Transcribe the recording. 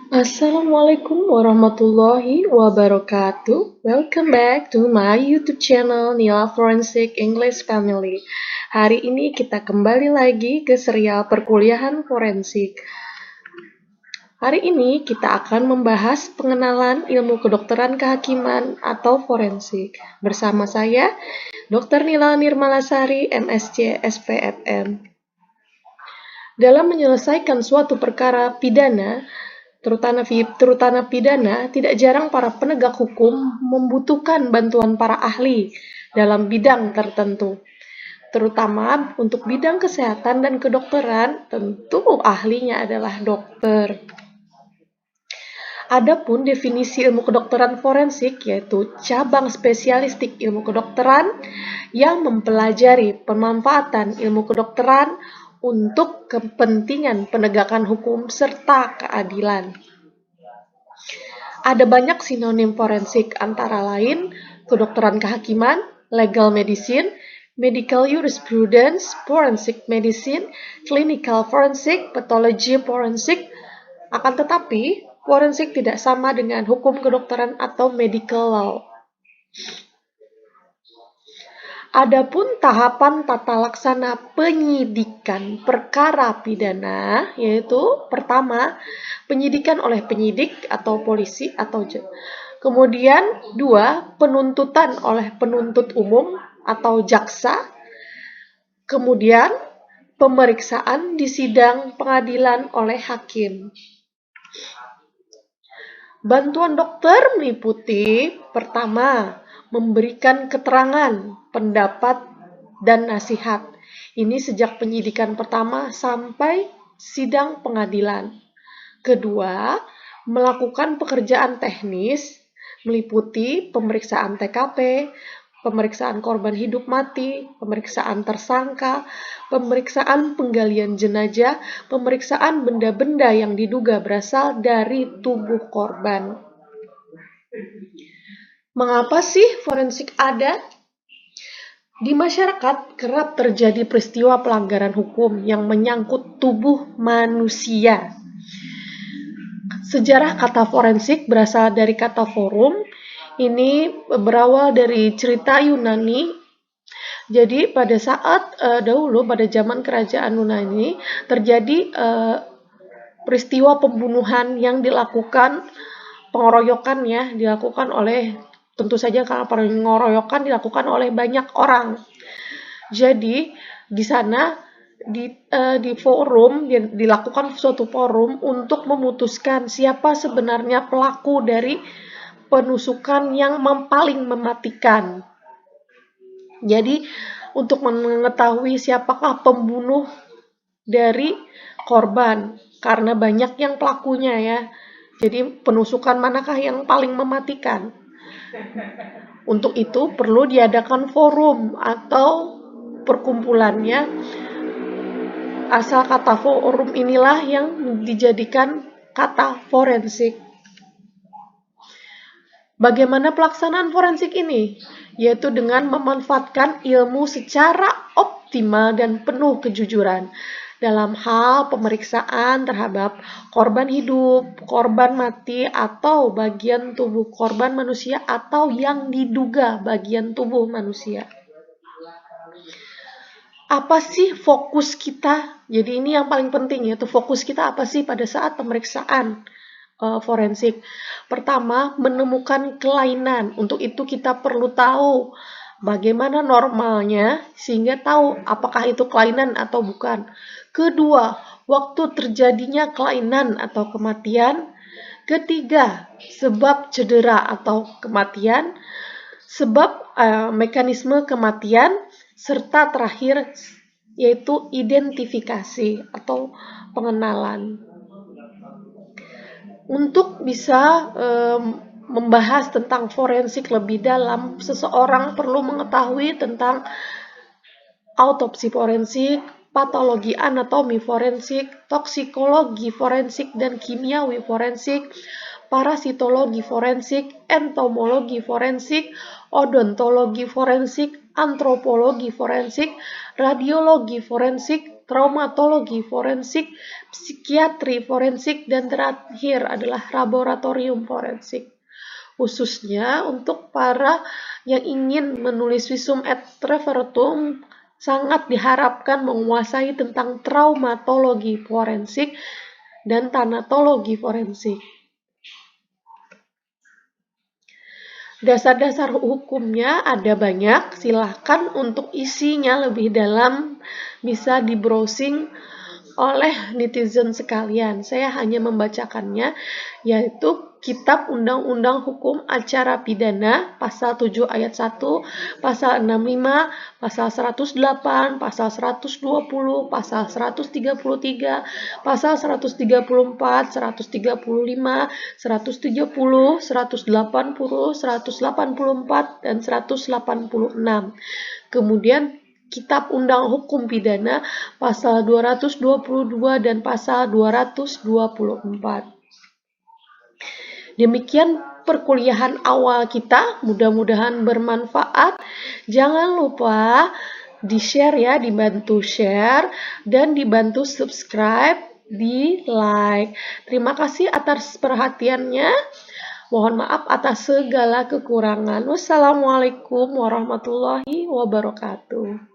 Assalamualaikum warahmatullahi wabarakatuh. Welcome back to my YouTube channel Nila Forensic English Family. Hari ini kita kembali lagi ke serial perkuliahan forensik. Hari ini kita akan membahas pengenalan ilmu kedokteran kehakiman atau forensik. Bersama saya, Dr. Nila Nirmalasari, MSc SPFM. Dalam menyelesaikan suatu perkara pidana, terutama pidana, tidak jarang para penegak hukum membutuhkan bantuan para ahli dalam bidang tertentu. Terutama untuk bidang kesehatan dan kedokteran, tentu ahlinya adalah dokter. Adapun definisi ilmu kedokteran forensik yaitu cabang spesialistik ilmu kedokteran yang mempelajari pemanfaatan ilmu kedokteran untuk kepentingan penegakan hukum serta keadilan. Ada banyak sinonim forensik antara lain kedokteran kehakiman, legal medicine, medical jurisprudence, forensic medicine, clinical forensic, pathology forensic. Akan tetapi, forensik tidak sama dengan hukum kedokteran atau medical law. Adapun tahapan tata laksana penyidikan perkara pidana, yaitu pertama, penyidikan oleh penyidik atau polisi atau kemudian dua, penuntutan oleh penuntut umum atau jaksa, kemudian pemeriksaan di sidang pengadilan oleh hakim. Bantuan dokter meliputi pertama, memberikan keterangan, pendapat, dan nasihat. Ini sejak penyidikan pertama sampai sidang pengadilan. Kedua, melakukan pekerjaan teknis, meliputi pemeriksaan TKP, pemeriksaan korban hidup mati, pemeriksaan tersangka, pemeriksaan penggalian jenazah, pemeriksaan benda-benda yang diduga berasal dari tubuh korban. Mengapa sih forensik ada? Di masyarakat kerap terjadi peristiwa pelanggaran hukum yang menyangkut tubuh manusia. Sejarah kata forensik berasal dari kata forum. Ini berawal dari cerita Yunani. Jadi pada saat dahulu pada zaman kerajaan Yunani terjadi peristiwa pembunuhan yang dilakukan pengeroyokan ya dilakukan oleh tentu saja karena pengeroyokan dilakukan oleh banyak orang. Jadi di sana di forum dilakukan suatu forum untuk memutuskan siapa sebenarnya pelaku dari penusukan yang paling mematikan. Jadi untuk mengetahui siapakah pembunuh dari korban karena banyak yang pelakunya ya. Jadi penusukan manakah yang paling mematikan? Untuk itu perlu diadakan forum atau perkumpulannya. Asal kata forum inilah yang dijadikan kata forensik. Bagaimana pelaksanaan forensik ini? Yaitu dengan memanfaatkan ilmu secara optimal dan penuh kejujuran dalam hal pemeriksaan terhadap korban hidup, korban mati, atau bagian tubuh korban manusia atau yang diduga bagian tubuh manusia. Apa sih fokus kita? Jadi ini yang paling penting yaitu fokus kita apa sih pada saat pemeriksaan forensik. Pertama, menemukan kelainan. Untuk itu kita perlu tahu bagaimana normalnya sehingga tahu apakah itu kelainan atau bukan. Kedua, waktu terjadinya kelainan atau kematian. Ketiga, sebab cedera atau kematian, sebab mekanisme kematian, serta terakhir yaitu identifikasi atau pengenalan. Untuk bisa membahas tentang forensik lebih dalam, seseorang perlu mengetahui tentang autopsi forensik, patologi anatomi forensik, toksikologi forensik dan kimiawi forensik, parasitologi forensik, entomologi forensik, odontologi forensik, antropologi forensik, radiologi forensik, traumatologi forensik, psikiatri forensik, dan terakhir adalah laboratorium forensik. Khususnya untuk para yang ingin menulis visum et repertum, sangat diharapkan menguasai tentang traumatologi forensik dan tanatologi forensik. Dasar-dasar hukumnya ada banyak, silahkan untuk isinya lebih dalam bisa di-browsing oleh netizen sekalian. Saya hanya membacakannya, yaitu Kitab Undang-Undang Hukum Acara Pidana, Pasal 7 Ayat 1, Pasal 65, Pasal 108, Pasal 120, Pasal 133, Pasal 134, 135, 170, 180, 184, dan 186. Kemudian Kitab Undang Hukum Pidana pasal 222 dan pasal 224. Demikian perkuliahan awal kita, mudah-mudahan bermanfaat. Jangan lupa di-share ya, dibantu share dan dibantu subscribe, di like. Terima kasih atas perhatiannya. Mohon maaf atas segala kekurangan. Wassalamualaikum warahmatullahi wabarakatuh.